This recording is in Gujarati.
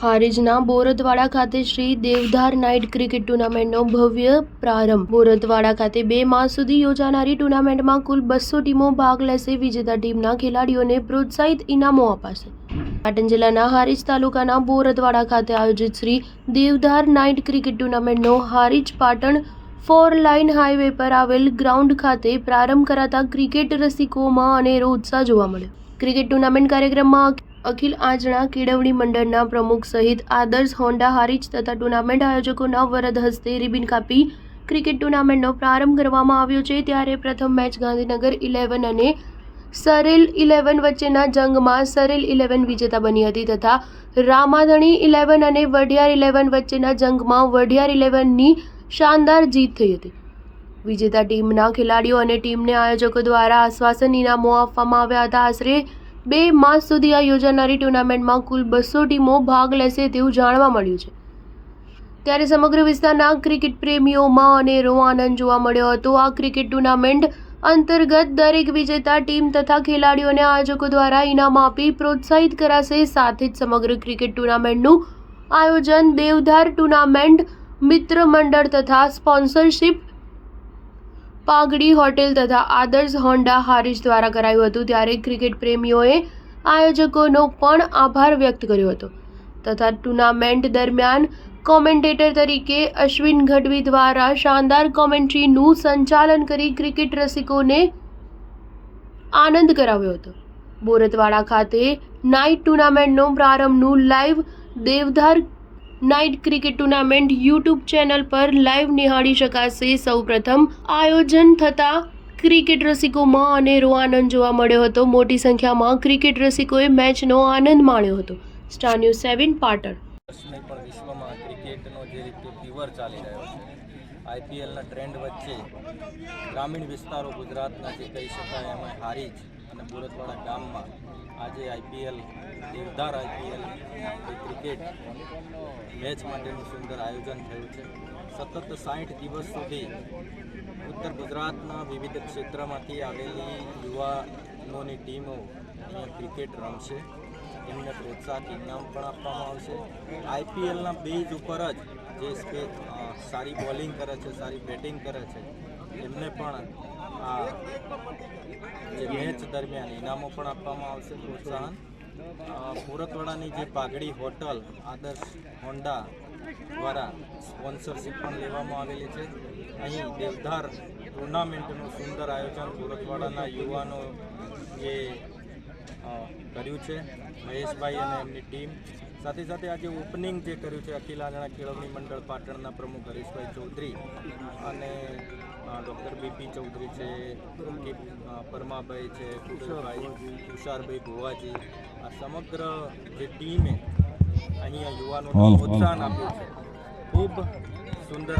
હારીજના બોરતવાડા ખાતે શ્રી દેવધાર નાઇટ ક્રિકેટ ટુર્નામેન્ટનો ભવ્ય પ્રારંભ। બોરતવાડા ખાતે 2 માસ સુધી યોજાનારી ટુર્નામેન્ટમાં કુલ 200 ટીમો ભાગ લેશે। વિજેતા ટીમના ખેલાડીઓને પ્રોત્સાહિત ઇનામો અપાશે। પાટણ જિલ્લાના હારીજ તાલુકાના બોરતવાડા ખાતે આયોજિત શ્રી દેવધાર નાઇટ ક્રિકેટ ટુર્નામેન્ટનો હારીજ પાટણ 4 લાઇન હાઈવે પર આવેલ ગ્રાઉન્ડ ખાતે પ્રારંભ કરાતા ક્રિકેટ રસિકોમાં અનેરો ઉત્સાહ જોવા મળ્યો। ક્રિકેટ ટુર્નામેન્ટ કાર્યક્રમમાં અખિલ આંજણા કેળવણી મંડળના પ્રમુખ સહિત આદર્શ હોન્ડા હારીજ તથા ટુર્નામેન્ટ આયોજકોના વરદ હસ્તે રિબિન કાપી ક્રિકેટ ટુર્નામેન્ટનો પ્રારંભ કરવામાં આવ્યો છે। ત્યારે પ્રથમ મેચ ગાંધીનગર 11 અને સરેલ 11 વચ્ચેના જંગમાં સરેલ 11 વિજેતા બની હતી તથા રામાધણી 11 અને વઢિયાર 11 વચ્ચેના જંગમાં વઢિયાર 11ની શાનદાર જીત થઈ હતી। વિજેતા ટીમના ખેલાડીઓ અને ટીમને આયોજકો દ્વારા આશ્વાસન ઇનામો આપવામાં આવ્યા હતા। આશરે 2 માસ સુધી આ યોજાનારી ટુર્નામેન્ટમાં કુલ 200 ટીમો ભાગ લેશે તેવું જાણવા મળ્યું છે। ત્યારે સમગ્ર વિસ્તારના ક્રિકેટ પ્રેમીઓમાં અનેરો આનંદ જોવા મળ્યો હતો। આ ક્રિકેટ ટુર્નામેન્ટ અંતર્ગત દરેક વિજેતા ટીમ તથા ખેલાડીઓને આયોજકો દ્વારા ઇનામ આપી પ્રોત્સાહિત કરાશે। સાથે જ સમગ્ર ક્રિકેટ ટુર્નામેન્ટનું આયોજન દેવધાર ટુર્નામેન્ટ મિત્ર મંડળ તથા સ્પોન્સરશિપ પાઘડી હોટેલ તથા આદર્શ હોન્ડા હારીજ દ્વારા કરાયું હતું। ત્યારે ક્રિકેટ પ્રેમીઓએ આયોજકોનો પણ આભાર વ્યક્ત કર્યો હતો તથા ટુર્નામેન્ટ દરમિયાન કોમેન્ટેટર તરીકે અશ્વિન ગઢવી દ્વારા શાનદાર કોમેન્ટ્રીનું સંચાલન કરી ક્રિકેટ રસિકોને આનંદ કરાવ્યો હતો। બોરતવાડા ખાતે નાઇટ ટુર્નામેન્ટનો પ્રારંભનું live Devdhar night cricket tournament YouTube channel પર લાઈવ નિહાળી શકાશે। સૌપ્રથમ આયોજન થતા ક્રિકેટ રસિકોમાં અનેરો આનંદ જોવા મળ્યો હતો। મોટી સંખ્યામાં ક્રિકેટ રસિકોએ મેચનો આનંદ માણ્યો હતો। Star news 7 Patan. પણ વિશ્વમાં ક્રિકેટનો જે રીતે ફીવર ચાલી રહ્યો છે, આઈપીએલના ટ્રેન્ડ વચ્ચે ગ્રામીણ વિસ્તારો ગુજરાતના જે કહી શકાય એમાં હારીજ અને બોરતવાડા ગામમાં આજે આઈપીએલ દેવધાર આઈપીએલ ક્રિકેટ મેચ માટેનું સુંદર આયોજન થયું છે। સતત 60 દિવસ સુધી ઉત્તર ગુજરાતના વિવિધ ક્ષેત્રમાંથી આવેલી યુવાનોની ટીમો અહીંયા ક્રિકેટ રમશે। એમને પ્રોત્સાહક ઇનામ પણ આપવામાં આવશે। આઈપીએલના બેઝ ઉપર જ જે સારી બોલિંગ કરે છે, સારી બેટિંગ કરે છે, એમને પણ આ જે મેચ દરમિયાન ઇનામો પણ આપવામાં આવશે, પ્રોત્સાહન। બોરતવાડાની જે પાઘડી હોટલ આદર્શ હોન્ડા દ્વારા સ્પોન્સરશિપ પણ લેવામાં આવેલી છે। અહીં દેવધાર ટુર્નામેન્ટનું સુંદર આયોજન બોરતવાડાના યુવાનો એ કર્યું છે, મહેશભાઈ અને એમની ટીમ। સાથે સાથે આજે ઓપનિંગ જે કર્યું છે અખિલ આંજણા કેળવણી મંડળ પાટણના પ્રમુખ હરીશભાઈ ચૌધરી અને ડૉક્ટર બીપી ચૌધરી છે, પરમાભાઈ છે, કુશલભાઈ, તુષારભાઈ ભુવાજી, આ સમગ્ર જે ટીમે અહીંયા યુવાનોને પ્રોત્સાહન આપ્યું છે। ખૂબ સુંદર